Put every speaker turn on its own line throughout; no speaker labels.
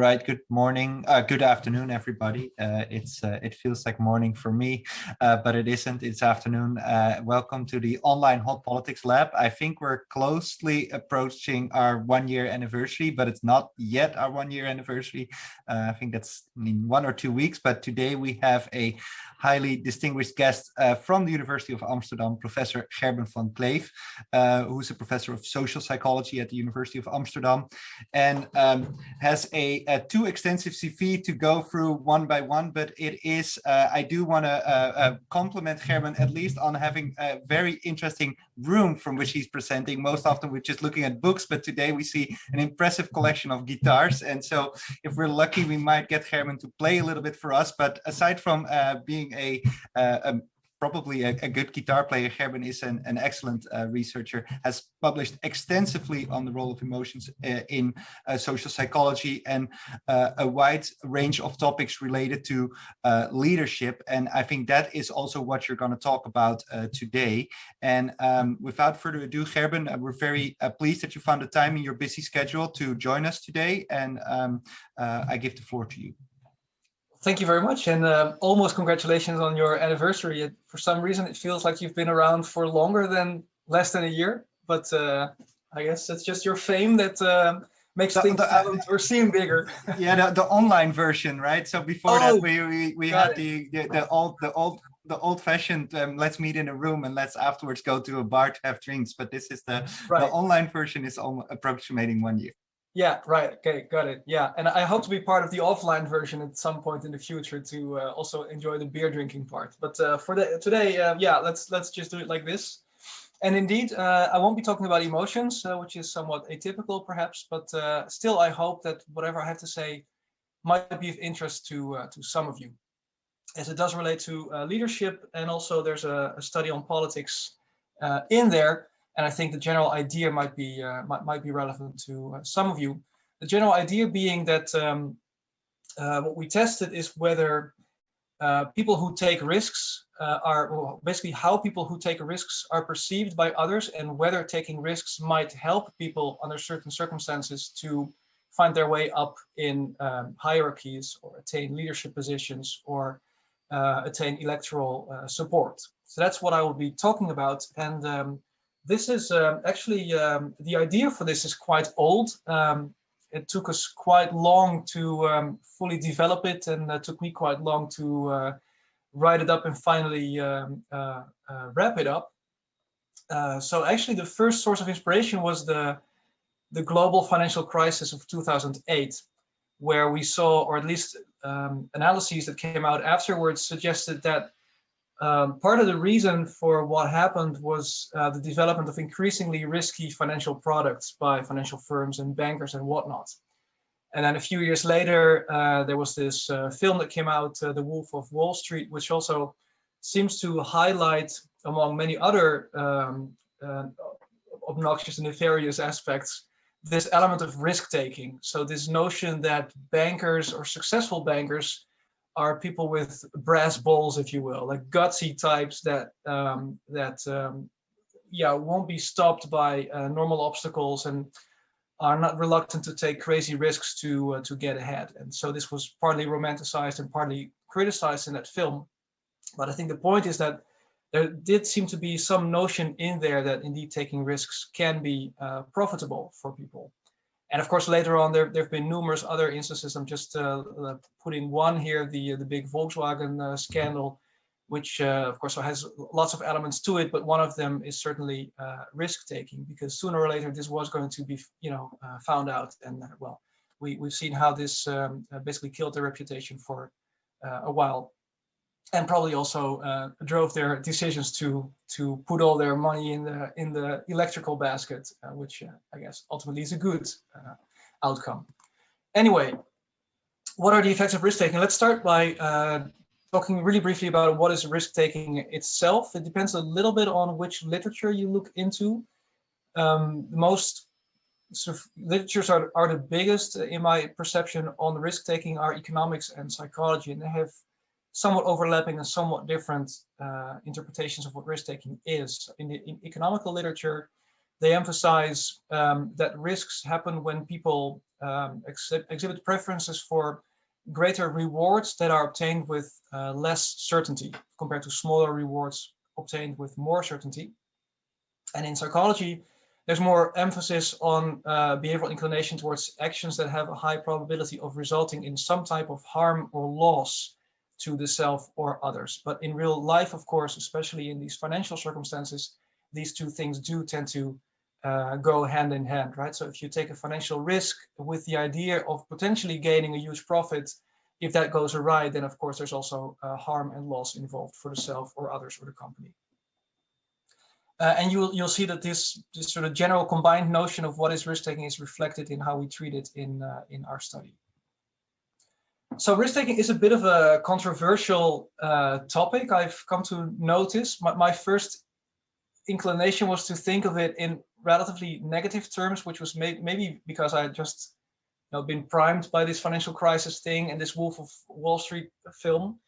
right. Good morning. Good afternoon, everybody. It feels like morning for me, but it isn't. It's afternoon. Welcome to the Online Hot Politics Lab. I think we're closely approaching our 1-year anniversary, but it's not yet our 1-year anniversary. I think that's in 1 or 2 weeks. But today we have a highly distinguished guest from the University of Amsterdam, Professor Gerben van Kleef, who's a professor of social psychology at the University of Amsterdam, and has a too extensive CV to go through one by one, but it is, I do want to compliment Gerben at least on having a very interesting room from which he's presenting. Most often we're just looking at books, but today we see an impressive collection of guitars. And so if we're lucky, we might get Gerben to play a little bit for us. But aside from being probably a good guitar player, Gerben is an excellent researcher, has published extensively on the role of emotions in social psychology and a wide range of topics related to leadership. And I think that is also what you're going to talk about today. And without further ado, Gerben, we're very pleased that you found the time in your busy schedule to join us today. And I give the floor to you.
Thank you very much, and almost congratulations on your anniversary. For some reason, it feels like you've been around for longer than less than a year, but I guess it's just your fame that makes things sound or seem bigger.
Yeah, the online version, right? So before that, we had the old-fashioned let's meet in a room and let's afterwards go to a bar to have drinks. But this is the online version is approximating 1 year.
Yeah, right. Okay, got it. Yeah, and I hope to be part of the offline version at some point in the future to also enjoy the beer drinking part. But for today, yeah, let's just do it like this. And indeed, I won't be talking about emotions, which is somewhat atypical perhaps, but still I hope that whatever I have to say might be of interest to some of you, as it does relate to leadership, and also there's a study on politics in there. And I think the general idea might be relevant to some of you. The general idea being that what we tested is whether people who take risks basically how people who take risks are perceived by others, and whether taking risks might help people under certain circumstances to find their way up in hierarchies, or attain leadership positions, or attain electoral support. So that's what I will be talking about. And this is actually, the idea for this is quite old. It took us quite long to fully develop it, and it took me quite long to write it up and finally wrap it up. So actually the first source of inspiration was the global financial crisis of 2008, where we saw, or at least analyses that came out afterwards suggested that part of the reason for what happened was the development of increasingly risky financial products by financial firms and bankers and whatnot. And then a few years later, there was this film that came out, The Wolf of Wall Street, which also seems to highlight, among many other obnoxious and nefarious aspects, this element of risk-taking. So this notion that bankers, or successful bankers, are people with brass balls, if you will, like gutsy types that won't be stopped by normal obstacles, and are not reluctant to take crazy risks to get ahead. And so this was partly romanticized and partly criticized in that film. But I think the point is that there did seem to be some notion in there that indeed taking risks can be profitable for people. And of course, later on, there have been numerous other instances. I'm just putting one here, the big Volkswagen scandal, which of course has lots of elements to it, but one of them is certainly risk-taking, because sooner or later this was going to be, found out. And well, we've seen how this basically killed their reputation for a while, and probably also drove their decisions to put all their money in the electrical basket, which I guess ultimately is a good outcome. Anyway, what are the effects of risk-taking? Let's start by talking really briefly about what is risk-taking itself. It depends a little bit on which literature you look into. Most sort of literatures are the biggest, in my perception, on risk-taking are economics and psychology, and they have somewhat overlapping and somewhat different interpretations of what risk-taking is. In economical literature, they emphasize that risks happen when people exhibit preferences for greater rewards that are obtained with less certainty compared to smaller rewards obtained with more certainty. And in psychology, there's more emphasis on behavioral inclination towards actions that have a high probability of resulting in some type of harm or loss to the self or others. But in real life, of course, especially in these financial circumstances, these two things do tend to go hand in hand, right? So if you take a financial risk with the idea of potentially gaining a huge profit, if that goes awry, then of course there's also harm and loss involved for the self or others or the company. And you'll see that this sort of general combined notion of what is risk-taking is reflected in how we treat it in our study. So risk-taking is a bit of a controversial topic, I've come to notice. My first inclination was to think of it in relatively negative terms, which was maybe because I had just been primed by this financial crisis thing and this Wolf of Wall Street film.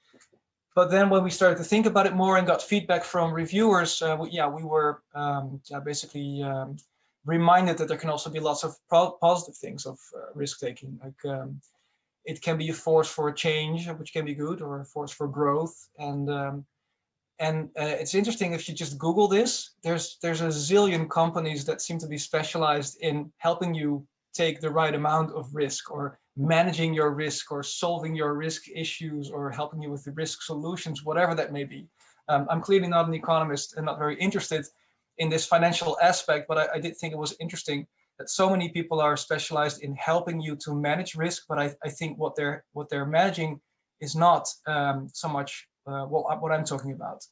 But then when we started to think about it more and got feedback from reviewers, we were basically reminded that there can also be lots of positive things of risk-taking. Like it can be a force for a change, which can be good, or a force for growth. And it's interesting, if you just Google this, there's a zillion companies that seem to be specialized in helping you take the right amount of risk, or managing your risk, or solving your risk issues, or helping you with the risk solutions, whatever that may be. I'm clearly not an economist and not very interested in this financial aspect, but I did think it was interesting that so many people are specialized in helping you to manage risk. But I think what they're managing is not so much what I'm talking about.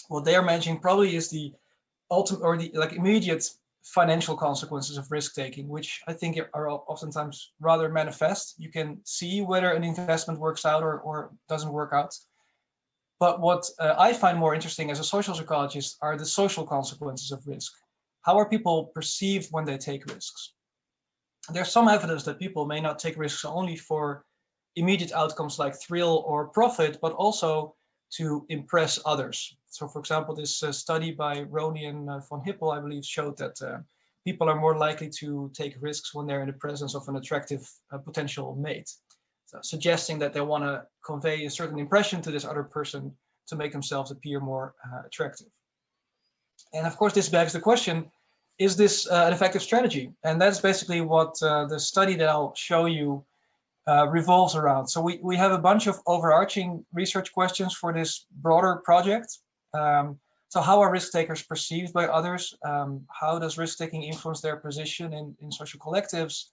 What they are managing probably is the ultimate, or the immediate financial consequences of risk-taking, which I think are oftentimes rather manifest. You can see whether an investment works out or doesn't work out. But what I find more interesting as a social psychologist are the social consequences of risk. How are people perceived when they take risks? There's some evidence that people may not take risks only for immediate outcomes like thrill or profit, but also to impress others. So for example, this study by Roney and von Hippel, I believe, showed that people are more likely to take risks when they're in the presence of an attractive potential mate. So suggesting that they want to convey a certain impression to this other person to make themselves appear more attractive. And of course, this begs the question, is this an effective strategy? And that's basically what the study that I'll show you revolves around. So we have a bunch of overarching research questions for this broader project. So how are risk takers perceived by others? How does risk taking influence their position in social collectives?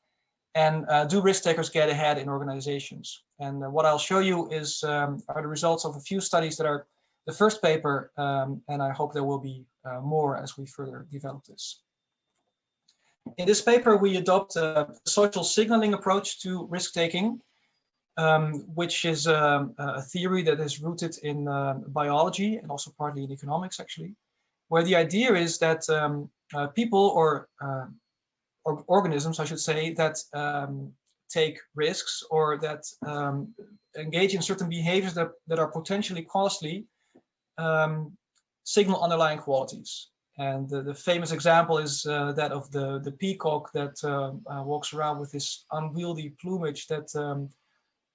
And do risk takers get ahead in organizations? And what I'll show you is are the results of a few studies that are the first paper, and I hope there will be more as we further develop this. In this paper, we adopt a social signaling approach to risk-taking, which is a theory that is rooted in biology and also partly in economics, actually, where the idea is that people or organisms, I should say, that take risks or that engage in certain behaviors that are potentially costly signal underlying qualities. And the famous example is that of the peacock that walks around with this unwieldy plumage that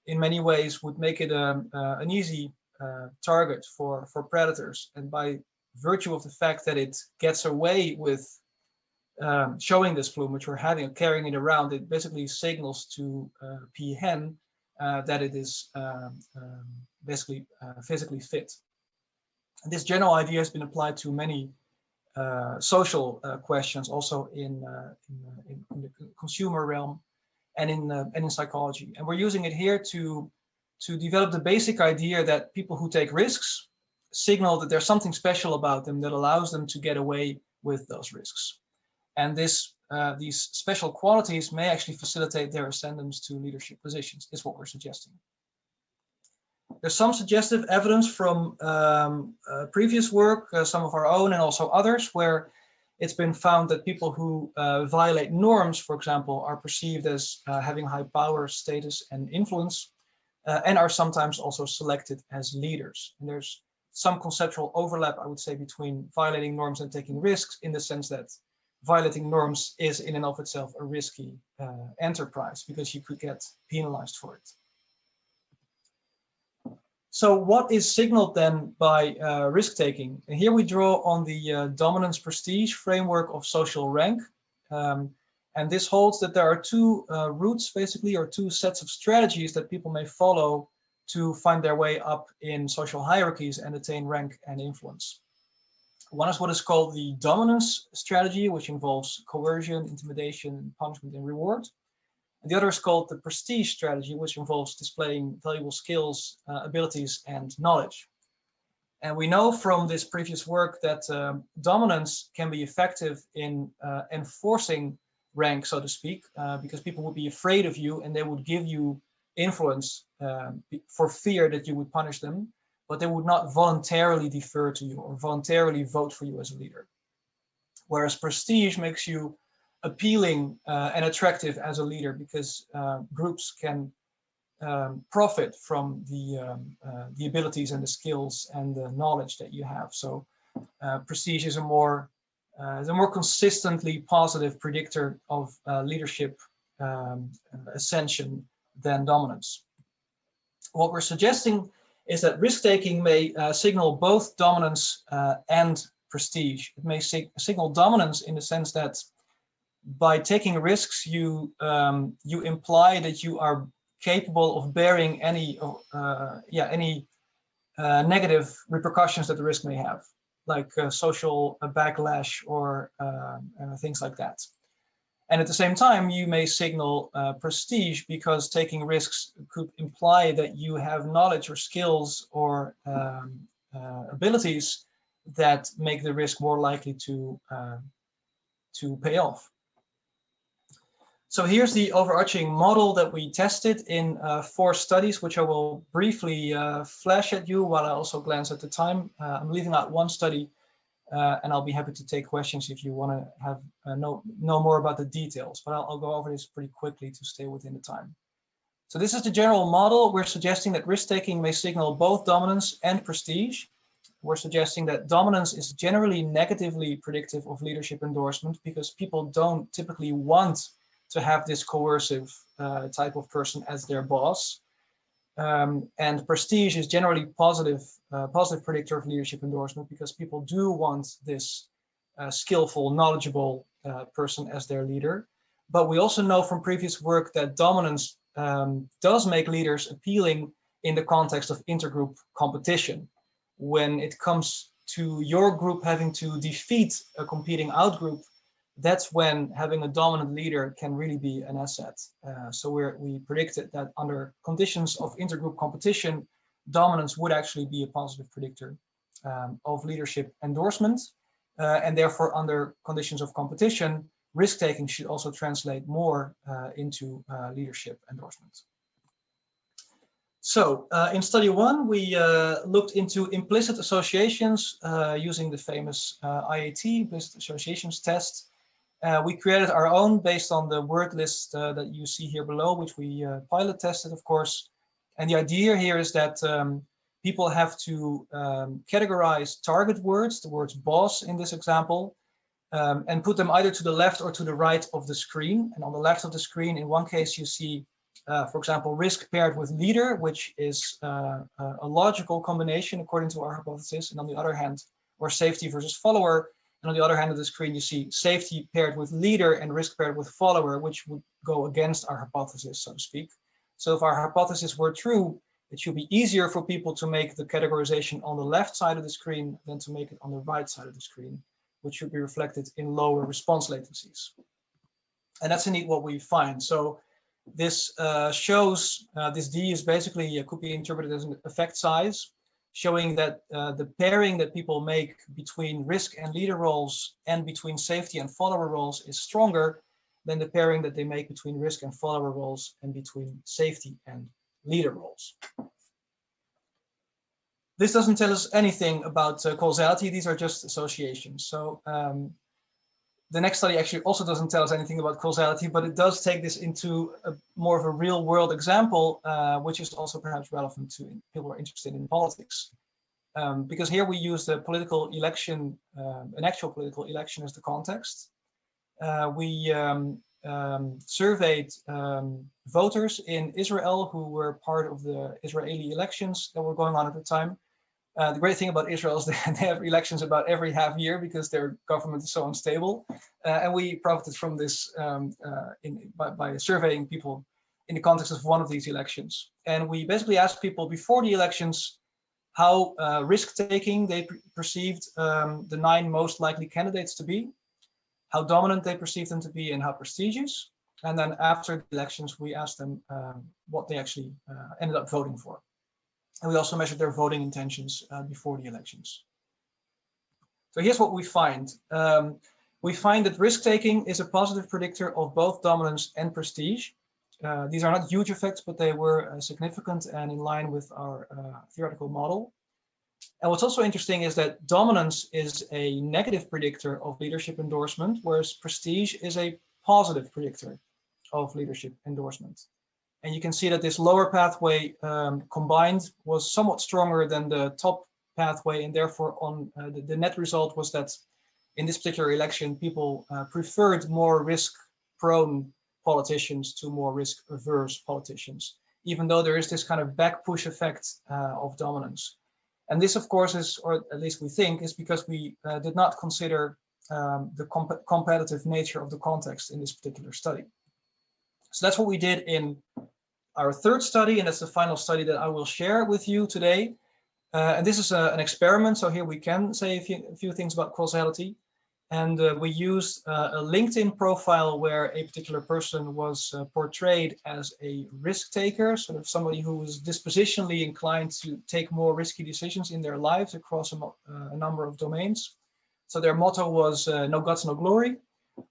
in many ways would make it an easy target for predators. And by virtue of the fact that it gets away with showing this plumage or carrying it around, it basically signals to peahen that it is basically physically fit. And this general idea has been applied to many social questions, also in the consumer realm and in psychology. And we're using it here to develop the basic idea that people who take risks signal that there's something special about them that allows them to get away with those risks. And these special qualities may actually facilitate their ascendance to leadership positions, is what we're suggesting. There's some suggestive evidence from previous work, some of our own and also others, where it's been found that people who violate norms, for example, are perceived as having high power, status, and influence, and are sometimes also selected as leaders. And there's some conceptual overlap, I would say, between violating norms and taking risks, in the sense that violating norms is in and of itself a risky enterprise because you could get penalized for it. So what is signaled then by risk-taking? And here we draw on the dominance prestige framework of social rank. And this holds that there are two routes, basically, or two sets of strategies that people may follow to find their way up in social hierarchies and attain rank and influence. One is what is called the dominance strategy, which involves coercion, intimidation, punishment, and reward. And the other is called the prestige strategy, which involves displaying valuable skills, abilities, and knowledge. And we know from this previous work that dominance can be effective in enforcing rank, so to speak, because people would be afraid of you and they would give you influence for fear that you would punish them, but they would not voluntarily defer to you or voluntarily vote for you as a leader. Whereas prestige makes you appealing and attractive as a leader because groups can profit from the abilities and the skills and the knowledge that you have. So prestige is a more consistently positive predictor of leadership ascension than dominance. What we're suggesting is that risk-taking may signal both dominance and prestige. It may signal dominance in the sense that by taking risks, you imply that you are capable of bearing any negative repercussions that the risk may have, like social backlash or things like that. And at the same time, you may signal prestige because taking risks could imply that you have knowledge or skills or abilities that make the risk more likely to pay off. So here's the overarching model that we tested in 4 studies, which I will briefly flash at you while I also glance at the time. I'm leaving out one study, and I'll be happy to take questions if you want to have know more about the details, but I'll go over this pretty quickly to stay within the time. So this is the general model. We're suggesting that risk-taking may signal both dominance and prestige. We're suggesting that dominance is generally negatively predictive of leadership endorsement because people don't typically want to have this coercive type of person as their boss. And prestige is generally positive predictor of leadership endorsement because people do want this skillful, knowledgeable person as their leader. But we also know from previous work that dominance does make leaders appealing in the context of intergroup competition. When it comes to your group having to defeat a competing outgroup, that's when having a dominant leader can really be an asset. So we predicted that under conditions of intergroup competition, dominance would actually be a positive predictor of leadership endorsement. And therefore, under conditions of competition, risk-taking should also translate more into leadership endorsement. So in study 1, we looked into implicit associations using the famous IAT, implicit associations test. We created our own based on the word list that you see here below, which we pilot tested, of course. And the idea here is that people have to categorize target words, the words boss in this example, and put them either to the left or to the right of the screen. And on the left of the screen, in one case, you see, for example, risk paired with leader, which is a logical combination according to our hypothesis. And on the other hand, or safety versus follower. And on the other hand of the screen, you see safety paired with leader and risk paired with follower, which would go against our hypothesis, so to speak. So if our hypothesis were true, it should be easier for people to make the categorization on the left side of the screen than to make it on the right side of the screen, which should be reflected in lower response latencies. And that's indeed what we find. So this shows, this D is basically, could be interpreted as an effect size, showing that the pairing that people make between risk and leader roles and between safety and follower roles is stronger than the pairing that they make between risk and follower roles and between safety and leader roles. This doesn't tell us anything about causality. These are just associations. So the next study actually also doesn't tell us anything about causality, but it does take this into more of a real world example, which is also perhaps relevant to people who are interested in politics. Because here we use the political election, an actual political election as the context. We surveyed voters in Israel who were part of the Israeli elections that were going on at the time. The great thing about Israel is that they have elections about every half year because their government is so unstable. And we profited from this by surveying people in the context of one of these elections. And we basically asked people before the elections how risk-taking they perceived the 9 most likely candidates to be, how dominant they perceived them to be, and how prestigious. And then after the elections, we asked them what they actually ended up voting for. And we also measured their voting intentions before the elections. So here's what we find. We find that risk-taking is a positive predictor of both dominance and prestige. These are not huge effects, but they were significant and in line with our theoretical model. And what's also interesting is that dominance is a negative predictor of leadership endorsement, whereas prestige is a positive predictor of leadership endorsement. And you can see that this lower pathway combined was somewhat stronger than the top pathway, and therefore on the net result was that in this particular election, people preferred more risk-prone politicians to more risk-averse politicians, even though there is this kind of back-push effect of dominance. And this, of course, is, or at least we think, is because we did not consider the competitive nature of the context in this particular study. So that's what we did in our third study, and that's the final study that I will share with you today. And this is an experiment, so here we can say a few things about causality. And we used a LinkedIn profile where a particular person was portrayed as a risk taker, sort of somebody who was dispositionally inclined to take more risky decisions in their lives across a number of domains. So their motto was no guts, no glory,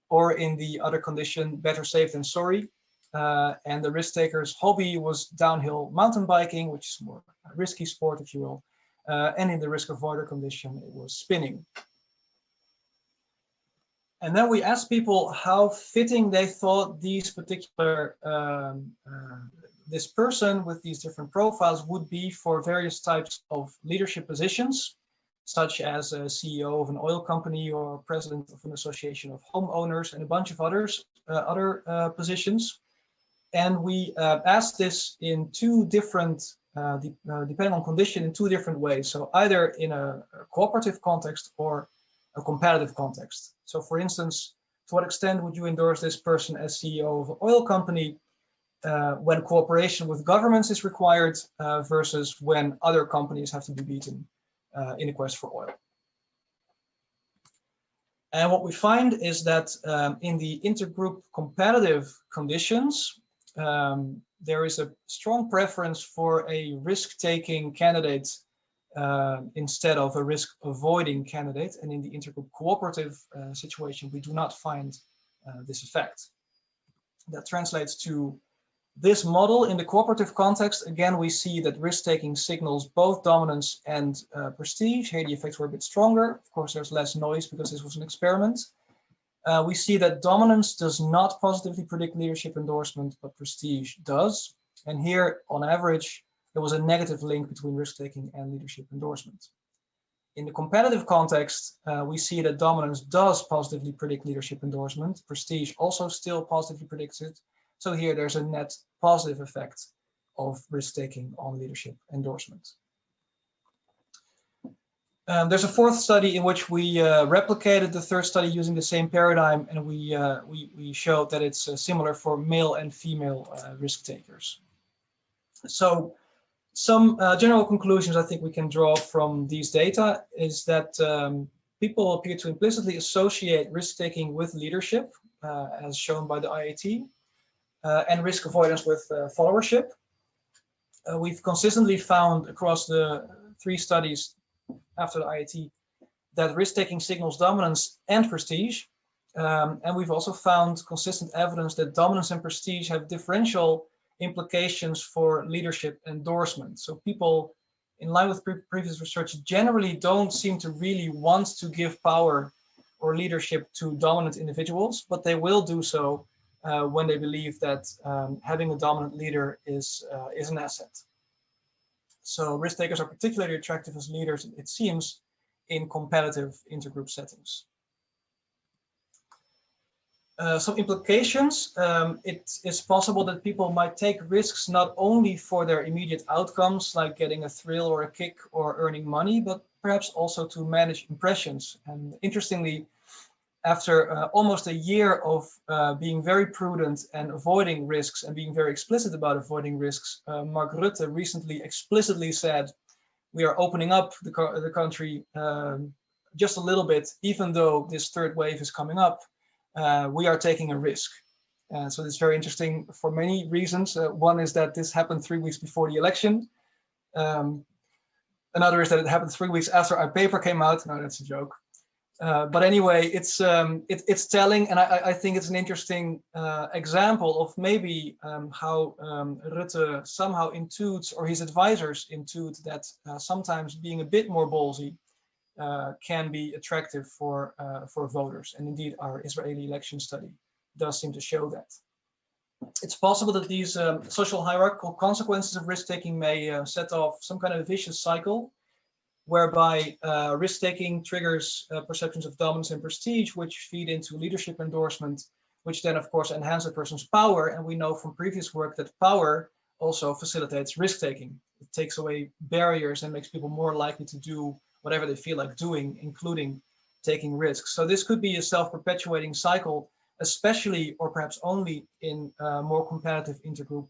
or in the other condition, better safe than sorry. And the risk taker's hobby was downhill mountain biking, which is more a risky sport, if you will. And in the risk avoider condition, it was spinning. And then we asked people how fitting they thought these particular, this person with these different profiles would be for various types of leadership positions, such as a CEO of an oil company or president of an association of homeowners and a bunch of other positions. And we asked this in 2 different, depending on condition, in 2 different ways. So either in a cooperative context or a competitive context. So for instance, to what extent would you endorse this person as CEO of an oil company when cooperation with governments is required versus when other companies have to be beaten in a quest for oil? And what we find is that in the intergroup competitive conditions, there is a strong preference for a risk-taking candidate instead of a risk-avoiding candidate. And in the intergroup cooperative situation, we do not find this effect. That translates to this model. In the cooperative context, again, we see that risk-taking signals both dominance and prestige. Here, the effects were a bit stronger. Of course, there's less noise because this was an experiment. We see that dominance does not positively predict leadership endorsement, but prestige does. And here, on average, there was a negative link between risk-taking and leadership endorsement. In the competitive context, we see that dominance does positively predict leadership endorsement. Prestige also still positively predicts it. So here there's a net positive effect of risk-taking on leadership endorsement. There's a 4th study in which we replicated the 3rd study using the same paradigm, and we showed that it's similar for male and female risk takers. So some general conclusions I think we can draw from these data is that people appear to implicitly associate risk-taking with leadership, as shown by the IAT, and risk avoidance with followership. We've consistently found across the 3 studies after the IAT that risk-taking signals dominance and prestige. And we've also found consistent evidence that dominance and prestige have differential implications for leadership endorsement. So people, in line with previous research, generally don't seem to really want to give power or leadership to dominant individuals, but they will do so when they believe that having a dominant leader is an asset. So risk takers are particularly attractive as leaders, it seems, in competitive intergroup settings. some implications. It is possible that people might take risks not only for their immediate outcomes, like getting a thrill or a kick or earning money, but perhaps also to manage impressions. And interestingly, after almost a year of being very prudent and avoiding risks and being very explicit about avoiding risks, Mark Rutte recently explicitly said, we are opening up the country just a little bit, even though this third wave is coming up. We are taking a risk. So it's very interesting for many reasons. One is that this happened 3 weeks before the election. Another is that it happened 3 weeks after our paper came out. No, that's a joke. But anyway, it's telling, and I think it's an interesting example of maybe how Rutte somehow intuits, or his advisors intuit, that sometimes being a bit more ballsy can be attractive for voters. And indeed, our Israeli election study does seem to show that. It's possible that these social hierarchical consequences of risk-taking may set off some kind of vicious cycle, whereby risk-taking triggers perceptions of dominance and prestige, which feed into leadership endorsement, which then, of course, enhance a person's power. And we know from previous work that power also facilitates risk-taking. It takes away barriers and makes people more likely to do whatever they feel like doing, including taking risks. So this could be a self-perpetuating cycle, especially or perhaps only in more competitive intergroup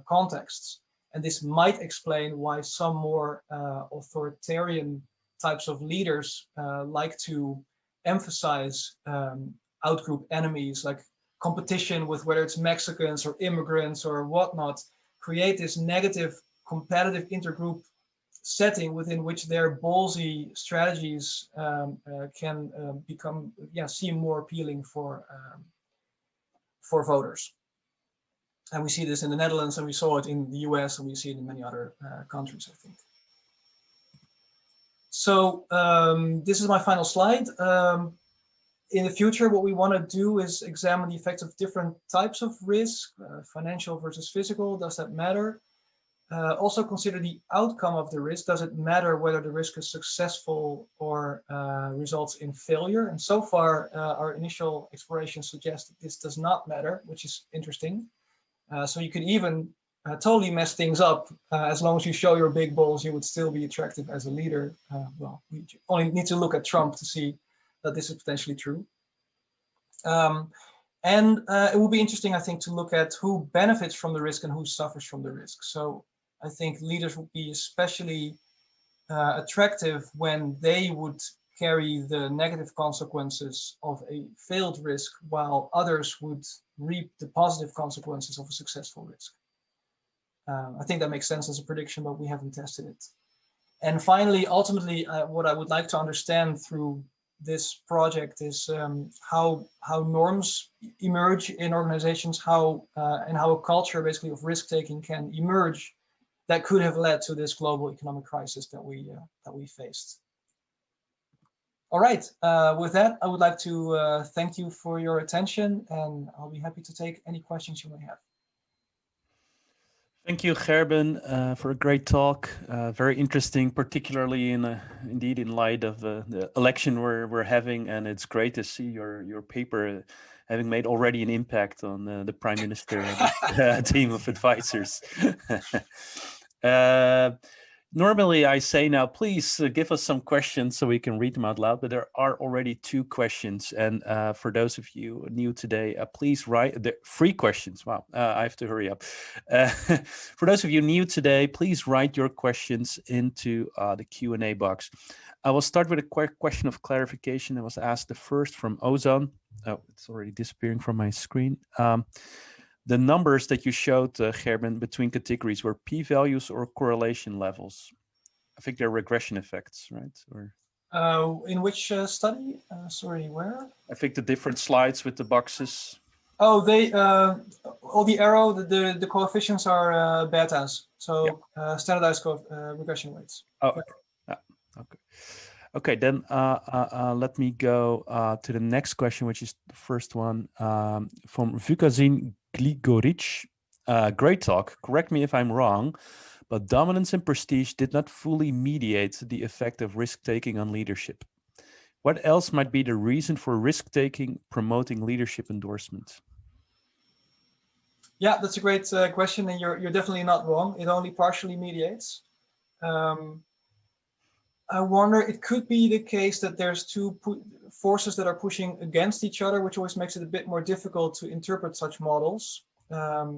contexts. And this might explain why some more authoritarian types of leaders like to emphasize outgroup enemies, like competition with whether it's Mexicans or immigrants or whatnot, create this negative competitive intergroup setting within which their ballsy strategies can seem more appealing for voters. And we see this in the Netherlands, and we saw it in the US, and we see it in many other countries, I think. So this is my final slide. In the future, what we want to do is examine the effects of different types of risk, financial versus physical. Does that matter? Also consider the outcome of the risk. Does it matter whether the risk is successful or results in failure? And so far, our initial exploration suggests that this does not matter, which is interesting. So you could even totally mess things up. As long as you show your big balls, you would still be attractive as a leader. Well, we only need to look at Trump to see that this is potentially true. And it will be interesting, I think, to look at who benefits from the risk and who suffers from the risk. So I think leaders would be especially attractive when they would carry the negative consequences of a failed risk, while others would reap the positive consequences of a successful risk. I think that makes sense as a prediction, but we haven't tested it. And finally, ultimately, what I would like to understand through this project is how norms emerge in organizations, and how a culture basically of risk-taking can emerge that could have led to this global economic crisis that we faced. All right, with that, I would like to thank you for your attention, and I'll be happy to take any questions you may have.
Thank you, Gerben, for a great talk. Very interesting, particularly indeed in light of the election we're having, and it's great to see your paper having made already an impact on the Prime Minister and team of advisors. Normally, I say now, please give us some questions so we can read them out loud, but there are already 2 questions. And for those of you new today, please write the 3 questions. Wow, I have to hurry up. For those of you new today, please write your questions into the Q&A box. I will start with a question of clarification that was asked the first from Ozan. Oh, it's already disappearing from my screen. The numbers that you showed, Gerben, between categories were p-values or correlation levels? I think they're regression effects, right? Or
in which study? Sorry, where?
I think the different slides with the boxes.
Oh, they all the arrow, the coefficients are betas, so yeah. Standardized regression weights.
Oh, okay. Yeah. Okay. Okay, then let me go to the next question, which is the first one from Vukazin Gligoric. Great talk. Correct me if I'm wrong, but dominance and prestige did not fully mediate the effect of risk-taking on leadership. What else might be the reason for risk-taking promoting leadership endorsement?
Yeah, that's a great question, and you're definitely not wrong. It only partially mediates. I wonder, it could be the case that there's two forces that are pushing against each other, which always makes it a bit more difficult to interpret such models.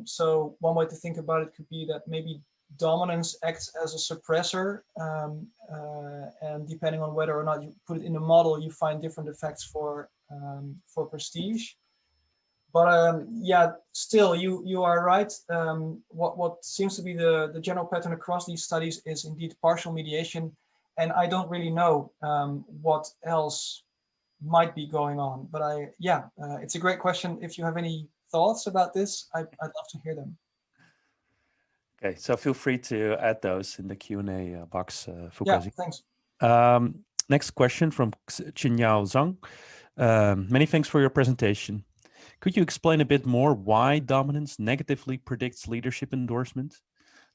So one way to think about it could be that maybe dominance acts as a suppressor, and depending on whether or not you put it in a model, you find different effects for prestige. But yeah, still, you are right. What seems to be the general pattern across these studies is indeed partial mediation, and I don't really know what else might be going on. But it's a great question. If you have any thoughts about this, I'd love to hear them.
Okay, so feel free to add those in the Q&A box, Foucault.
Yeah, thanks.
Next question from Qinyao Zhang. Many thanks for your presentation. Could you explain a bit more why dominance negatively predicts leadership endorsement?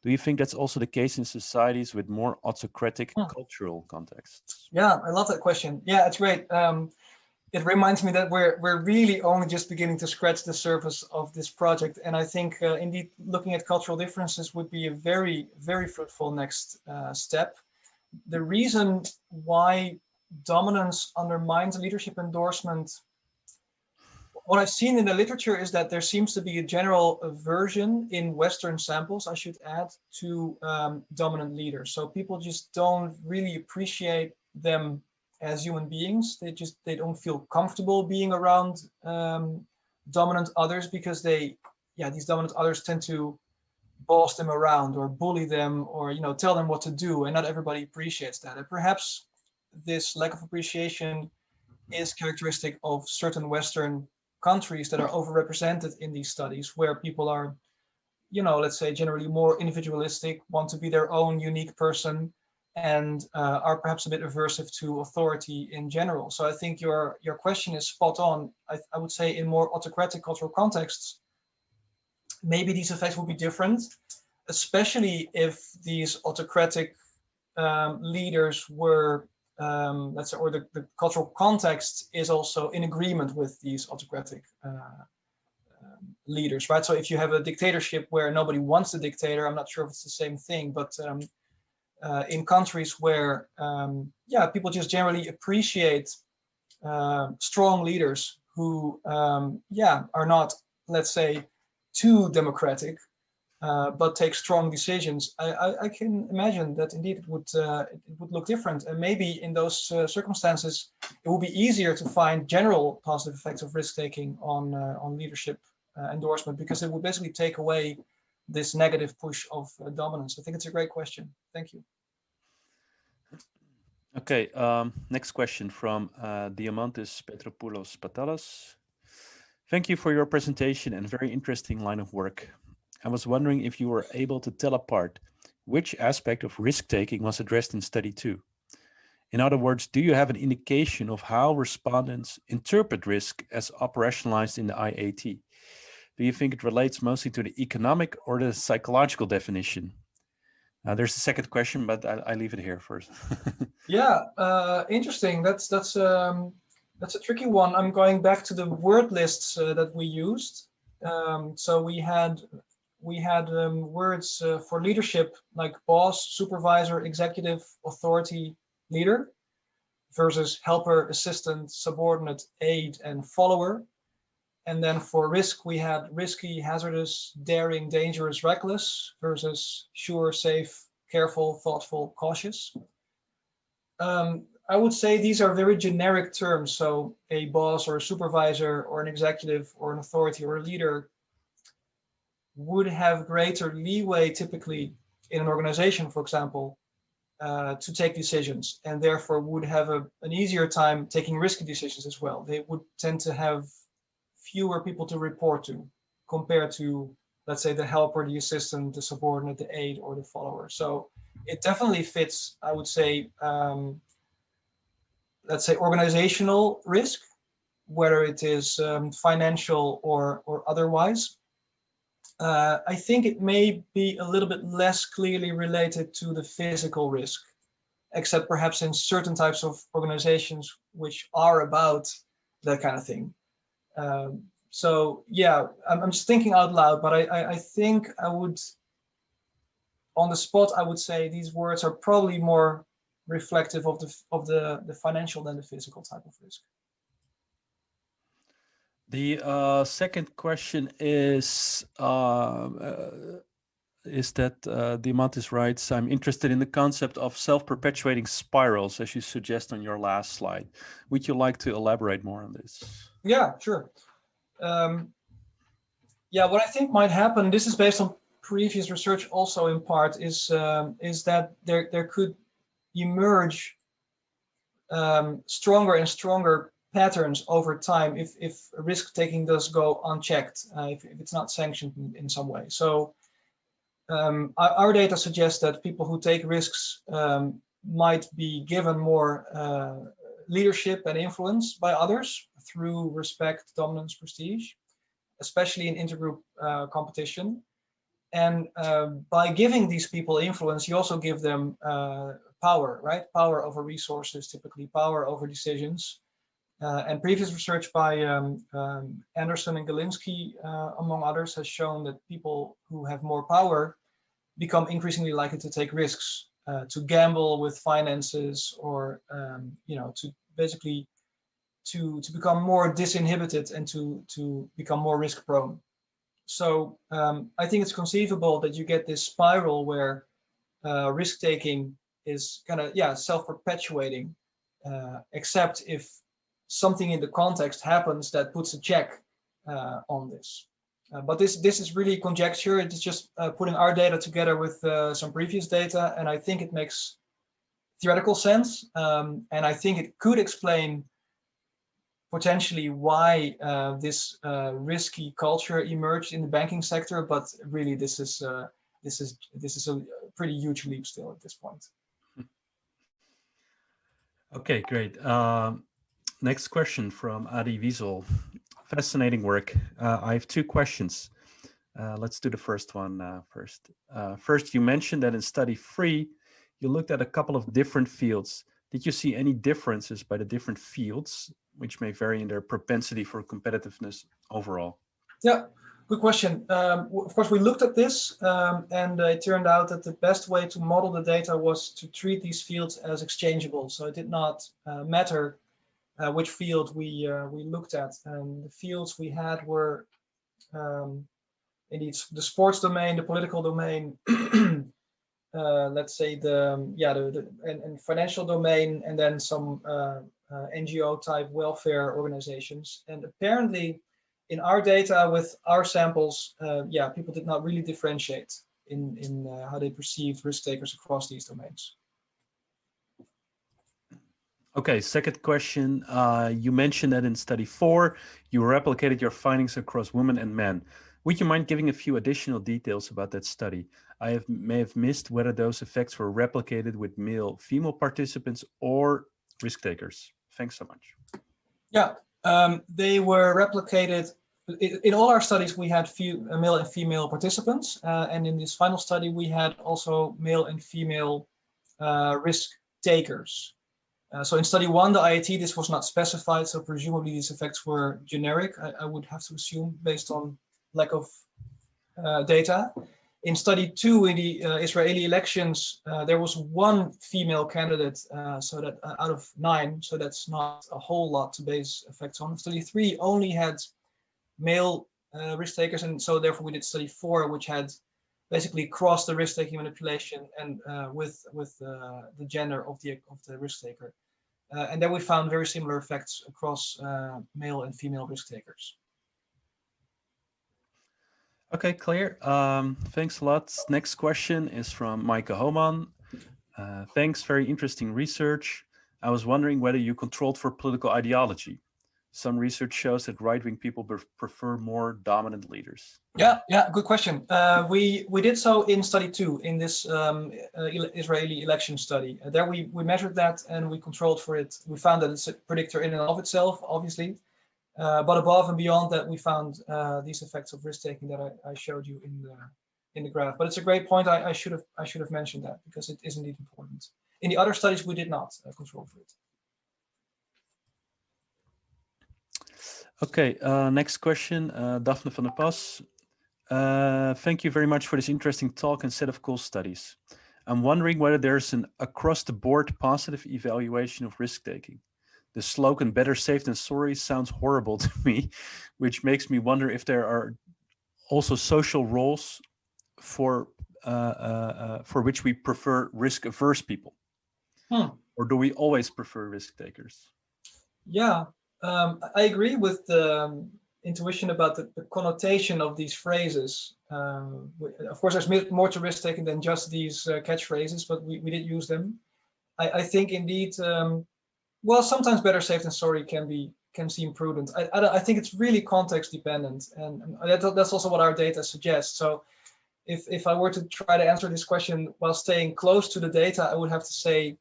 Do you think that's also the case in societies with more autocratic cultural contexts?
Yeah, I love that question. Yeah, it's great. It reminds me that we're really only just beginning to scratch the surface of this project. And I think indeed looking at cultural differences would be a very, very fruitful next step. The reason why dominance undermines leadership endorsement, what I've seen in the literature is that there seems to be a general aversion in Western samples, I should add, to dominant leaders. So people just don't really appreciate them as human beings. They don't feel comfortable being around dominant others because these dominant others tend to boss them around or bully them or tell them what to do, and not everybody appreciates that. And perhaps this lack of appreciation is characteristic of certain Western countries that are overrepresented in these studies, where people are, let's say, generally more individualistic, want to be their own unique person, and are perhaps a bit aversive to authority in general. So I think your question is spot on. I would say in more autocratic cultural contexts, maybe these effects will be different, especially if these autocratic leaders were, let's say, or the cultural context is also in agreement with these autocratic leaders, right? So if you have a dictatorship where nobody wants the dictator, I'm not sure if it's the same thing, but in countries where, people just generally appreciate strong leaders who, are not, let's say, too democratic, but take strong decisions, I can imagine that indeed it would look different. And maybe in those circumstances, it will be easier to find general positive effects of risk-taking on leadership endorsement, because it would basically take away this negative push of dominance. I think it's a great question. Thank you.
Okay, next question from Diamantis Petropoulos Patalas. Thank you for your presentation and very interesting line of work. I was wondering if you were able to tell apart which aspect of risk-taking was addressed in study 2. In other words, do you have an indication of how respondents interpret risk as operationalized in the IAT? Do you think it relates mostly to the economic or the psychological definition? There's a second question, but I leave it here first.
Yeah, interesting. That's a tricky one. I'm going back to the word lists that we used. So we had words for leadership like boss, supervisor, executive, authority, leader, versus helper, assistant, subordinate, aide, and follower. And then for risk, we had risky, hazardous, daring, dangerous, reckless, versus sure, safe, careful, thoughtful, cautious. I would say these are very generic terms. So a boss or a supervisor or an executive or an authority or a leader would have greater leeway typically in an organization, for example, to take decisions, and therefore would have an easier time taking risky decisions as well. They would tend to have fewer people to report to compared to, let's say, the helper, the assistant, the subordinate, the aide, or the follower. So it definitely fits, I would say, let's say, organizational risk, whether it is financial or otherwise. I think it may be a little bit less clearly related to the physical risk. except perhaps in certain types of organizations which are about that kind of thing. So yeah, I'm just thinking out loud, but I think I would, on the spot, I would say these words are probably more reflective of the financial than the physical type of risk.
The second question is that Diamantis writes, I'm interested in the concept of self-perpetuating spirals, as you suggest on your last slide. Would you like to elaborate more on this?
Yeah, sure. Yeah, what I think might happen, this is based on previous research also in part, is that there could emerge stronger and stronger patterns over time if risk taking does go unchecked, if it's not sanctioned in some way. So our data suggests that people who take risks might be given more leadership and influence by others through respect, dominance, prestige, especially in intergroup competition. And by giving these people influence, you also give them power, right? Power over resources, typically power over decisions. And previous research by Anderson and Galinsky, among others, has shown that people who have more power become increasingly likely to take risks, to gamble with finances, or to basically to become more disinhibited and to become more risk prone. So I think it's conceivable that you get this spiral where risk taking is kind of self-perpetuating, except if something in the context happens that puts a check on this. But this is really conjecture. It's just putting our data together with some previous data, and I think it makes theoretical sense. And I think it could explain potentially why this risky culture emerged in the banking sector. But really, this is a pretty huge leap still at this point.
Okay, great. Next question from Adi Wiesel. Fascinating work. I have two questions. Let's do the first one first. First, you mentioned that in study 3, you looked at a couple of different fields. Did you see any differences by the different fields, which may vary in their propensity for competitiveness overall?
Yeah, good question. Of course, we looked at this, and it turned out that the best way to model the data was to treat these fields as exchangeable. So it did not matter which field we looked at. And the fields we had were indeed the sports domain, the political domain, let's say and financial domain, and then some NGO type welfare organizations. And apparently, in our data with our samples, people did not really differentiate in how they perceived risk takers across these domains.
Okay, second question. You mentioned that in study 4, you replicated your findings across women and men. Would you mind giving a few additional details about that study? I may have missed whether those effects were replicated with male-female participants or risk takers. Thanks so much.
Yeah, they were replicated. In all our studies, we had male and female participants. And in this final study, we had also male and female risk takers. So in study 1, the IAT, this was not specified, so presumably these effects were generic, I would have to assume, based on lack of data. In study 2, in the Israeli elections, there was one female candidate, so that out of 9, so that's not a whole lot to base effects on. Study 3 only had male risk takers, and so therefore we did study 4, which had basically crossed the risk-taking manipulation and with the gender of the risk taker. And then we found very similar effects across male and female risk takers.
Okay, clear. Thanks a lot. Next question is from Maaike Homan. Thanks, very interesting research. I was wondering whether you controlled for political ideology. Some research shows that right-wing people prefer more dominant leaders.
Yeah, good question. We did so in study 2, in this Israeli election study. There we measured that and we controlled for it. We found that it's a predictor in and of itself, obviously. But above and beyond that, we found these effects of risk-taking that I showed you in the graph. But it's a great point. I should have mentioned that because it is indeed important. In the other studies, we did not control for it.
Okay, next question, Daphne van der Pas. Thank you very much for this interesting talk and set of cool studies. I'm wondering whether there's an across-the-board positive evaluation of risk-taking. The slogan "better safe than sorry" sounds horrible to me, which makes me wonder if there are also social roles for which we prefer risk-averse people. Or do we always prefer risk-takers?
Yeah, I agree with the intuition about the connotation of these phrases. Of course, there's more to risk-taking than just these catchphrases, but we did use them. I think indeed, well, sometimes better safe than sorry can seem prudent. I think it's really context dependent, and that's also what our data suggests. So if I were to try to answer this question while staying close to the data, I would have to say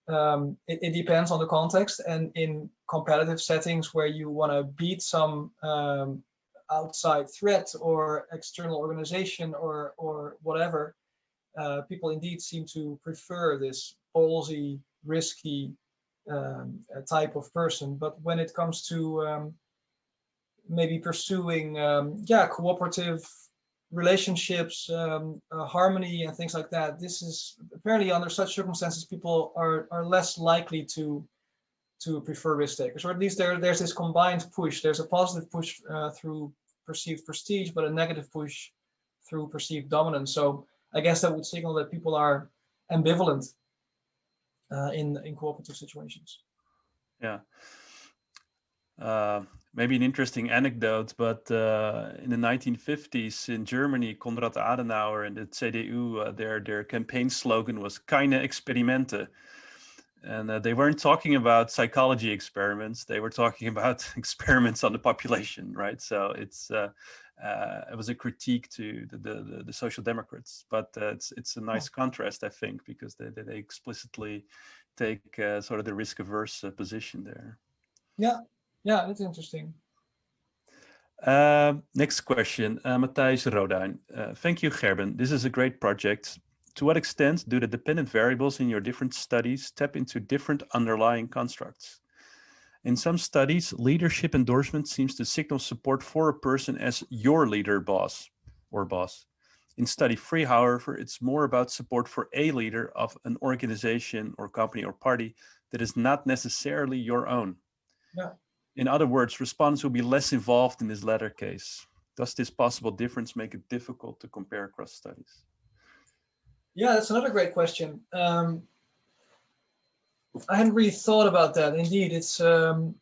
it depends on the context, and in competitive settings where you want to beat some outside threat or external organization or whatever, people indeed seem to prefer this ballsy, risky type of person. But when it comes to maybe pursuing cooperative relationships, harmony and things like that, this is apparently under such circumstances people are less likely to prefer risk takers, or at least there's this combined push. There's a positive push through perceived prestige, but a negative push through perceived dominance. So I guess that would signal that people are ambivalent in cooperative situations.
Yeah. Maybe an interesting anecdote, but in the 1950s in Germany, Konrad Adenauer and the CDU, their campaign slogan was "Keine Experimente." And they weren't talking about psychology experiments. They were talking about experiments on the population, right? So it was a critique to the Social Democrats. But it's a nice contrast, I think, because they explicitly take sort of the risk-averse position there.
Yeah, that's interesting.
Next question, Matthijs Roduin. Thank you, Gerben. This is a great project. To what extent do the dependent variables in your different studies tap into different underlying constructs? In some studies, leadership endorsement seems to signal support for a person as your leader, boss, or boss. In study 3, however, it's more about support for a leader of an organization or company or party that is not necessarily your own.
Yeah.
In other words, respondents will be less involved in this latter case. Does this possible difference make it difficult to compare across studies?
Yeah, that's another great question. I hadn't really thought about that. Indeed, it's and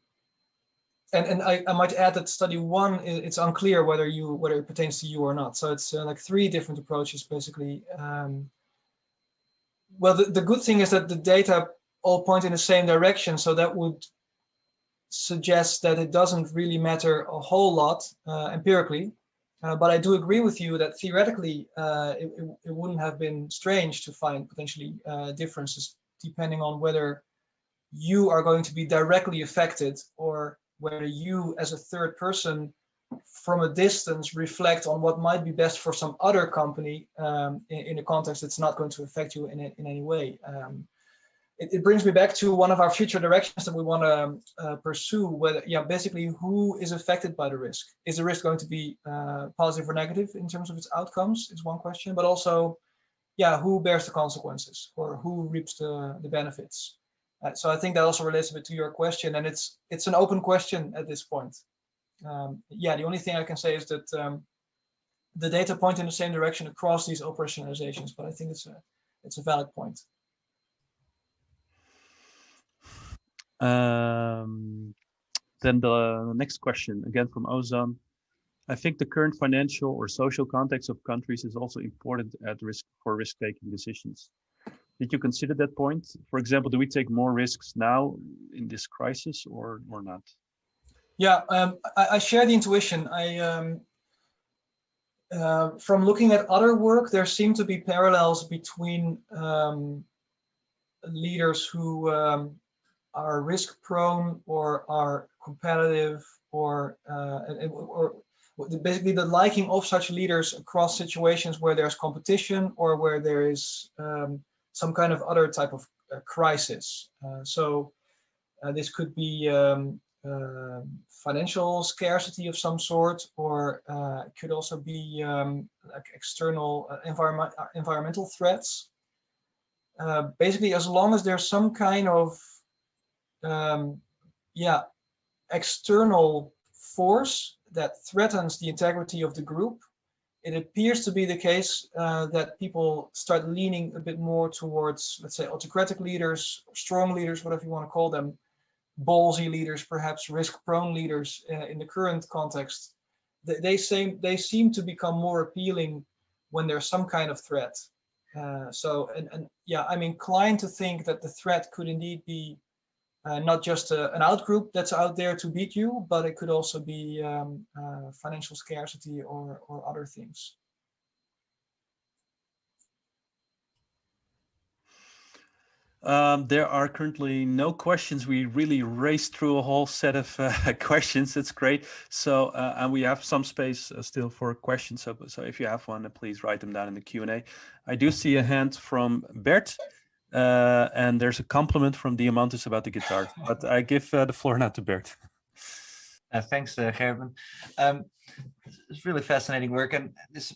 I might add that study 1, it's unclear whether it pertains to you or not. So it's like 3 different approaches basically. Well, the good thing is that the data all point in the same direction, so that would suggest that it doesn't really matter a whole lot empirically. But I do agree with you that theoretically it wouldn't have been strange to find potentially differences depending on whether you are going to be directly affected or whether you as a third person from a distance reflect on what might be best for some other company in a context that's not going to affect you in any way. It brings me back to one of our future directions that we want to pursue, whether, basically who is affected by the risk. Is the risk going to be positive or negative in terms of its outcomes is one question, but also, who bears the consequences or who reaps the benefits? So I think that also relates a bit to your question, and it's an open question at this point. The only thing I can say is that the data point in the same direction across these operationalizations, but I think it's a valid point.
Then the next question, again from Ozan. I think the current financial or social context of countries is also important for risk-taking decisions. Did you consider that point? For example, do we take more risks now in this crisis or not?
Yeah, I share the intuition. From looking at other work, there seem to be parallels between leaders who are risk prone or are competitive or basically the liking of such leaders across situations where there's competition or where there is some kind of other type of crisis. This could be financial scarcity of some sort, or it could also be like external environmental threats. Basically, as long as there's some kind of external force that threatens the integrity of the group, it appears to be the case that people start leaning a bit more towards, let's say, autocratic leaders, strong leaders, whatever you want to call them, ballsy leaders, perhaps risk-prone leaders in the current context. They seem to become more appealing when there's some kind of threat. I'm inclined to think that the threat could indeed be not just an outgroup that's out there to beat you, but it could also be financial scarcity or other things.
There are currently no questions. We really raced through a whole set of questions. It's great. So, and we have some space still for questions. So if you have one, please write them down in the Q&A. I do see a hand from Bert. And there's a compliment from Diamantis about the guitar, but I give the floor now to Bert.
Thanks, Gerben. It's really fascinating work, and this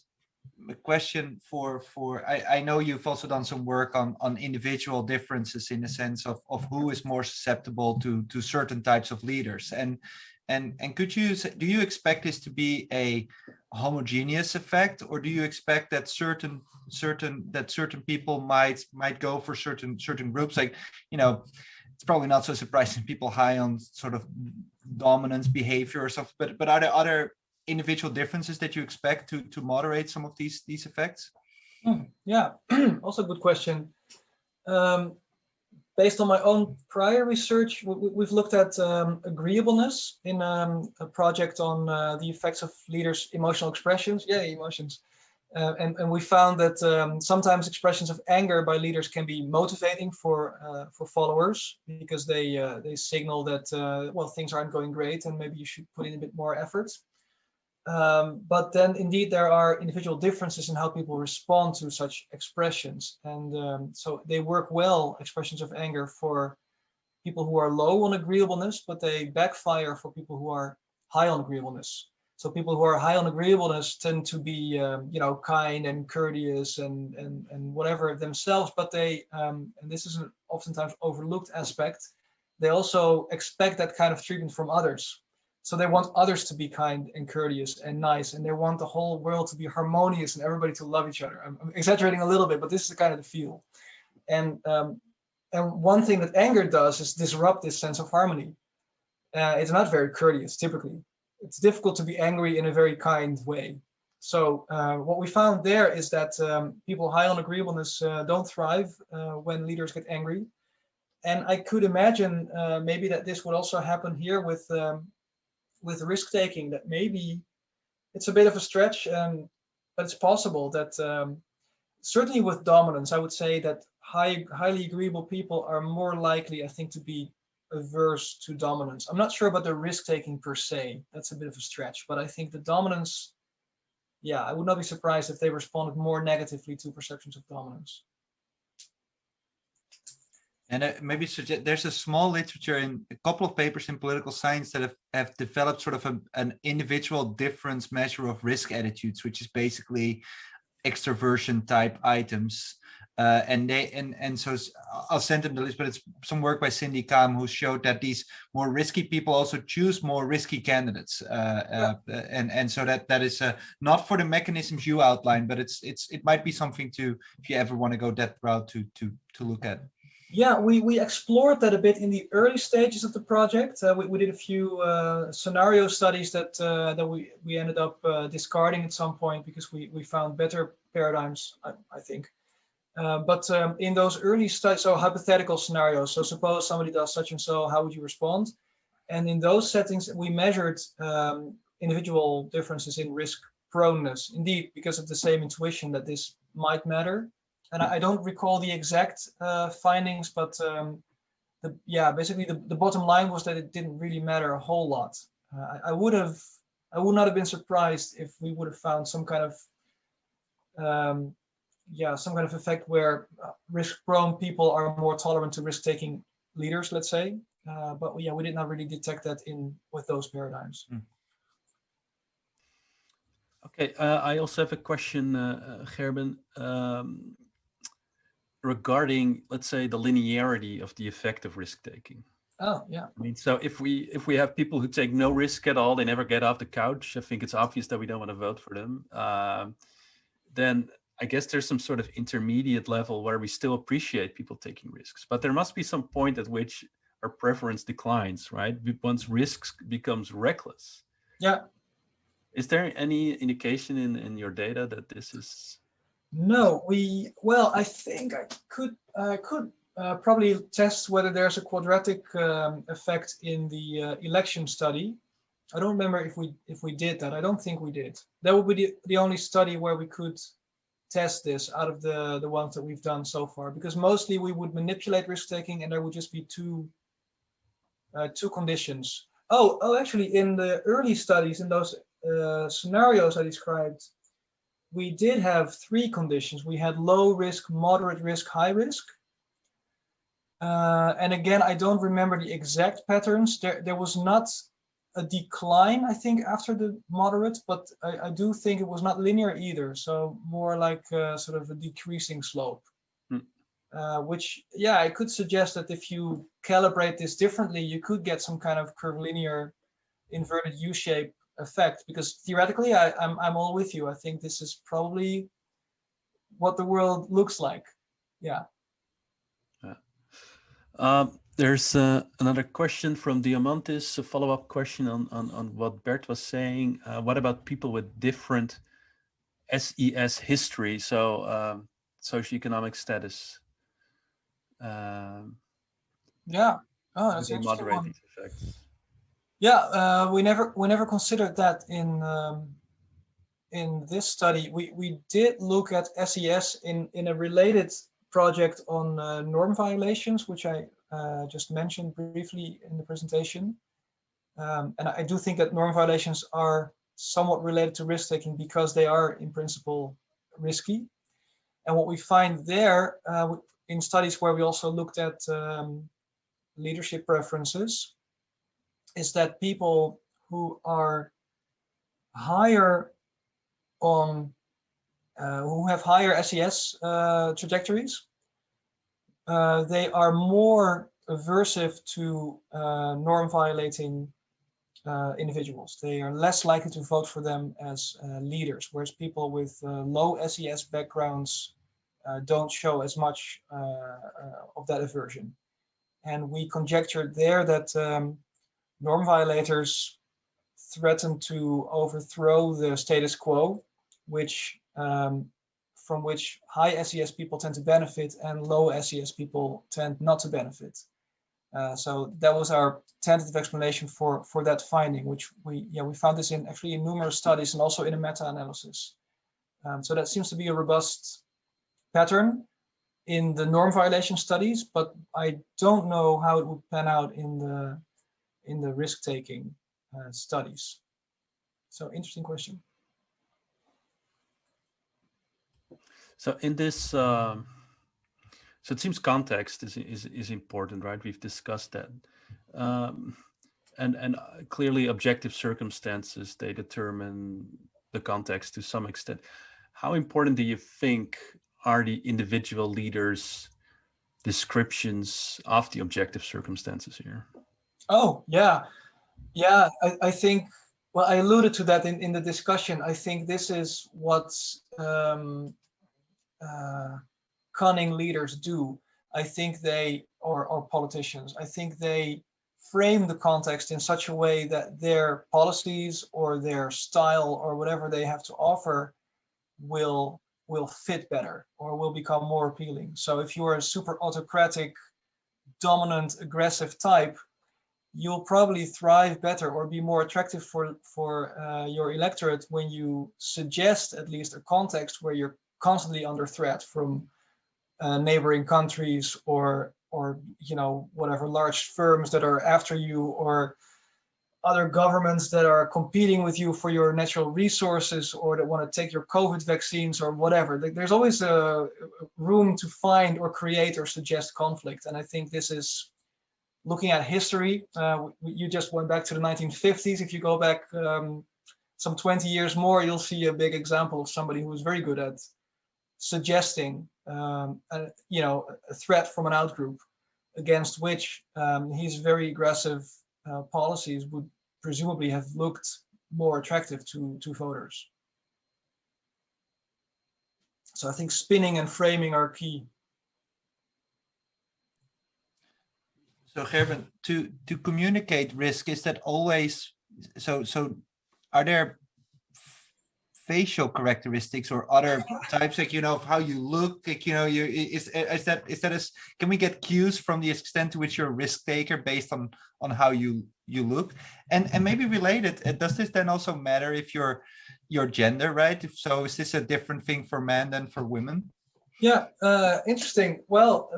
a question for I know you've also done some work on individual differences in the sense of who is more susceptible to certain types of leaders, and do you expect this to be a homogeneous effect, or do you expect that certain people might go for certain groups? Like, it's probably not so surprising people high on sort of dominance behavior or stuff, but are there other individual differences that you expect to moderate some of these effects?
Yeah, also a good question. Based on my own prior research, we've looked at agreeableness in a project on the effects of leaders' emotional expressions. Yeah, emotions. And we found that sometimes expressions of anger by leaders can be motivating for followers, because they signal that, well, things aren't going great and maybe you should put in a bit more effort. But then indeed there are individual differences in how people respond to such expressions. And so they work well, expressions of anger, for people who are low on agreeableness, but they backfire for people who are high on agreeableness. So people who are high on agreeableness tend to be, kind and courteous and whatever themselves, but they, and this is an oftentimes overlooked aspect, they also expect that kind of treatment from others. So they want others to be kind and courteous and nice, and they want the whole world to be harmonious and everybody to love each other. I'm exaggerating a little bit, but this is the kind of the feel. And one thing that anger does is disrupt this sense of harmony. It's not very courteous, typically. It's difficult to be angry in a very kind way. So what we found there is that people high on agreeableness don't thrive when leaders get angry. And I could imagine maybe that this would also happen here with risk-taking, that maybe it's a bit of a stretch, but it's possible that certainly with dominance, I would say that highly agreeable people are more likely, I think, to be averse to dominance. I'm not sure about the risk-taking per se. That's a bit of a stretch, but I think the dominance, yeah, I would not be surprised if they responded more negatively to perceptions of dominance.
And maybe suggest, there's a small literature in a couple of papers in political science that have developed sort of an individual difference measure of risk attitudes, which is basically extroversion type items. And so I'll send them the list, but it's some work by Cindy Kam, who showed that these more risky people also choose more risky candidates. And so that is not for the mechanisms you outlined, but it might be something to, if you ever want to go that route, to look at.
Yeah, we explored that a bit in the early stages of the project. We did a few scenario studies that we ended up discarding at some point because we found better paradigms, I think. But in those early studies, so hypothetical scenarios, so suppose somebody does such and so, how would you respond? And in those settings, we measured individual differences in risk proneness, indeed, because of the same intuition that this might matter. And I don't recall the exact findings, but basically the bottom line was that it didn't really matter a whole lot. I would not have been surprised if we would have found some kind of some kind of effect where risk-prone people are more tolerant to risk-taking leaders, let's say. But we did not really detect that with those paradigms.
Okay, I also have a question, Gerben, regarding, let's say, the linearity of the effect of risk-taking.
Oh, yeah.
I mean, so if we have people who take no risk at all, they never get off the couch, I think it's obvious that we don't want to vote for them. Then I guess there's some sort of intermediate level where we still appreciate people taking risks, but there must be some point at which our preference declines, right? Once risks becomes reckless.
Yeah.
Is there any indication in your data that this is?
No, I think I could probably test whether there's a quadratic effect in the election study. I don't remember if we did that. I don't think we did. That would be the only study where we could test this out of the ones that we've done so far, because mostly we would manipulate risk taking and there would just be two conditions. Actually, in the early studies, in those scenarios I described, we did have three conditions. We had low risk, moderate risk, high risk. And again, I don't remember the exact patterns. There was not a decline, I think, after the moderate, but I do think it was not linear either. So more like sort of a decreasing slope. Which, I could suggest that if you calibrate this differently, you could get some kind of curvilinear inverted U-shape effect, because theoretically I'm all with you. I think this is probably what the world looks like.
There's another question from Diamantis, a follow-up question on what Bert was saying. What about people with different SES history, so socioeconomic status?
Oh, that's
they moderate these effects.
We never considered that in this study. We did look at SES in a related project on norm violations, which I just mentioned briefly in the presentation. And I do think that norm violations are somewhat related to risk taking because they are in principle risky. And what we find there in studies where we also looked at leadership preferences is that people who are higher on, who have higher SES trajectories, they are more aversive to norm violating individuals. They are less likely to vote for them as leaders, whereas people with low SES backgrounds don't show as much of that aversion. And we conjectured there that norm violators threaten to overthrow the status quo, which from which high SES people tend to benefit and low SES people tend not to benefit. So that was our tentative explanation for that finding, which we found this in numerous studies and also in a meta-analysis. So that seems to be a robust pattern in the norm violation studies, but I don't know how it would pan out in the risk-taking studies. So interesting question.
So in this, so it seems context is important, right? We've discussed that, and clearly objective circumstances, they determine the context to some extent. How important do you think are the individual leaders' descriptions of the objective circumstances here?
Oh, yeah. I think, well, I alluded to that in the discussion. I think this is what cunning leaders do. I think they, or politicians, I think they frame the context in such a way that their policies or their style or whatever they have to offer will fit better or will become more appealing. So if you're a super autocratic, dominant, aggressive type, you'll probably thrive better or be more attractive for your electorate when you suggest at least a context where you're constantly under threat from neighboring countries or whatever large firms that are after you or other governments that are competing with you for your natural resources, or that want to take your COVID vaccines or whatever. There's always a room to find or create or suggest conflict. And I think this is looking at history. You just went back to the 1950s. If you go back some 20 years more, you'll see a big example of somebody who was very good at suggesting a threat from an outgroup against which his very aggressive policies would presumably have looked more attractive to voters. So I think spinning and framing are key.
So Gerben, to communicate risk, is that always so? Are there facial characteristics or other types, like, of how you look, like, can we get cues from the extent to which you're a risk taker based on how you look? And maybe related, does this then also matter if your gender, right? If so, is this a different thing for men than for women?
Yeah, interesting. Well,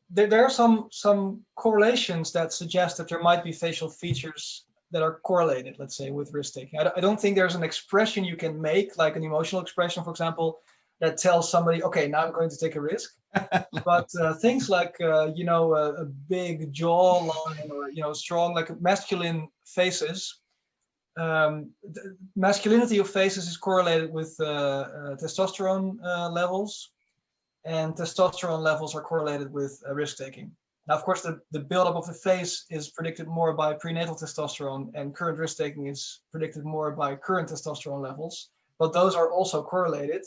there are some correlations that suggest that there might be facial features that are correlated, let's say, with risk taking. I don't think there's an expression you can make, like an emotional expression, for example, that tells somebody, okay, now I'm going to take a risk. But things like, a big jawline, or, strong, like masculine faces. Masculinity of faces is correlated with testosterone levels, and testosterone levels are correlated with risk taking. Now, of course, the buildup of the face is predicted more by prenatal testosterone, and current risk-taking is predicted more by current testosterone levels, but those are also correlated.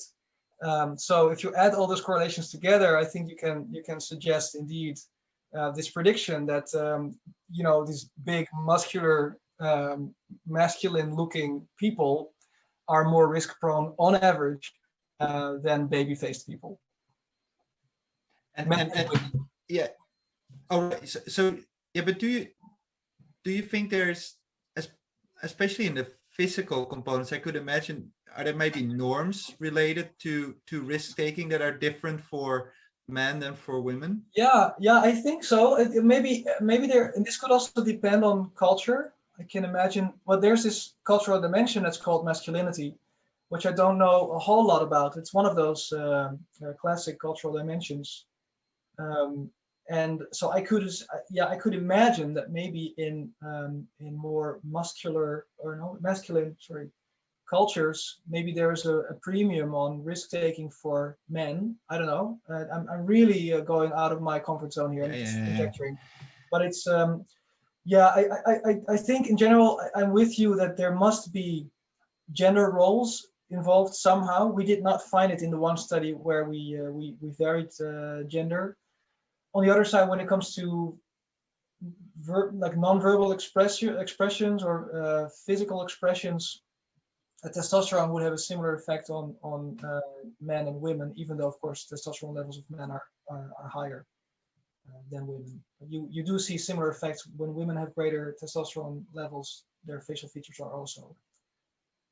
So if you add all those correlations together, I think you can suggest indeed this prediction that these big muscular masculine-looking people are more risk-prone on average than baby-faced people.
Yeah. All right. So yeah, but do you think there's, especially in the physical components, I could imagine, are there maybe norms related to risk taking that are different for men than for women?
Yeah, I think so. Maybe there, and this could also depend on culture. I can imagine. Well, there's this cultural dimension that's called masculinity, which I don't know a whole lot about. It's one of those classic cultural dimensions. And so I could imagine that maybe in more masculine cultures, maybe there's a premium on risk taking for men. I don't know. I'm really going out of my comfort zone here and conjecturing, but it's I think in general I'm with you that there must be gender roles involved somehow. We did not find it in the one study where we varied gender. On the other side, when it comes to non-verbal expressions or physical expressions, testosterone would have a similar effect on men and women, even though, of course, testosterone levels of men are higher than women. You do see similar effects when women have greater testosterone levels. Their facial features are also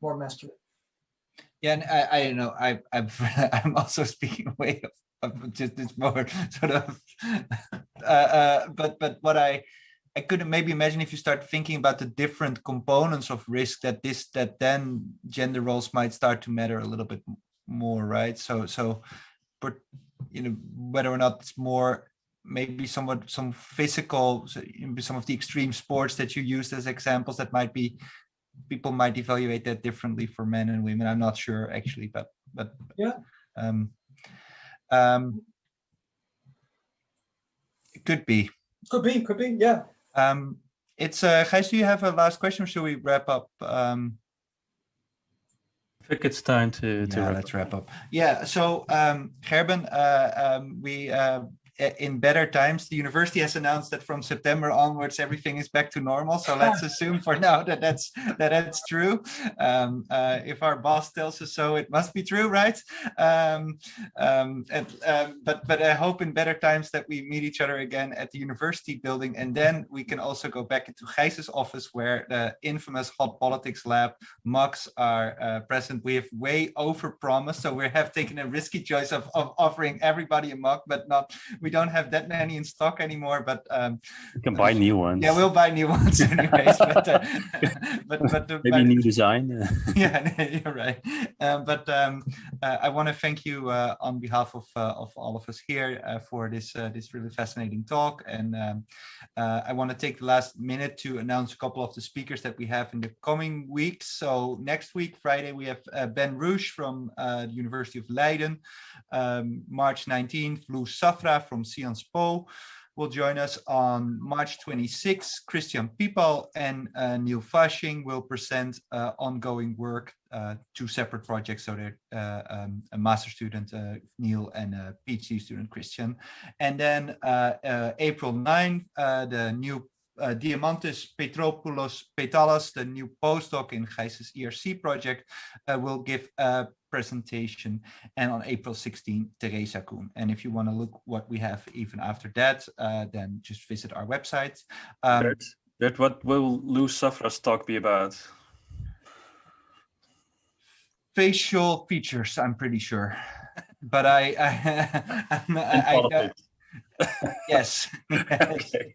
more masculine.
Yeah, and I know I'm also speaking away of just this more sort of but what I could maybe imagine, if you start thinking about the different components of risk, that then gender roles might start to matter a little bit more, right? So but whether or not it's more maybe some physical, some of the extreme sports that you used as examples, that might be, people might evaluate that differently for men and women. I'm not sure actually, but
yeah.
It could be,
yeah.
It's Gijs, do you have a last question, or should we wrap up?
I think it's time to
let's wrap up. Yeah, so Gerben, we in better times, the university has announced that from September onwards everything is back to normal. So let's assume for now that that's true. If our boss tells us so, it must be true, right? But I hope in better times that we meet each other again at the university building, and then we can also go back into Gijs's office, where the infamous Hot Politics Lab mocks are present. We have way over promised, so we have taken a risky choice of offering everybody a mock, but we we don't have that many in stock anymore, but
you can buy new ones.
Yeah, we'll buy new ones anyways. but
maybe new design.
Yeah, you're right. I want to thank you on behalf of all of us here for this really fascinating talk. And I want to take the last minute to announce a couple of the speakers that we have in the coming weeks. So next week, Friday, we have Ben Rouge from the University of Leiden. March 19th, Lou Safra from Sciences Po will join us. On March 26th, Christian Piepal and Neil Fasching will present ongoing work, two separate projects. So they're a master student, Neil, and a PhD student, Christian. And then April 9th, the new Diamantis Petropoulos Petalas, the new postdoc in Gijs's ERC project, will give a presentation. And on April 16th, Teresa Kuhn. And if you want to look what we have even after that, then just visit our website.
What will Lou Safra's talk be about?
Facial features, I'm pretty sure. But yes.
Okay.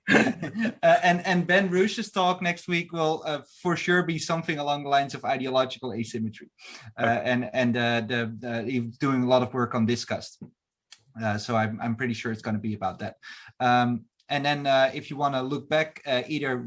And Ben Rouge's talk next week will for sure be something along the lines of ideological asymmetry, and he's doing a lot of work on disgust. So I'm pretty sure it's going to be about that. And then if you want to look back, either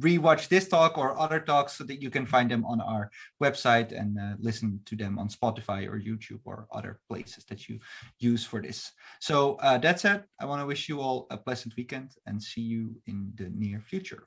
rewatch this talk or other talks, so that you can find them on our website and listen to them on Spotify or YouTube or other places that you use for this. So that's it. I want to wish you all a pleasant weekend and see you in the near future.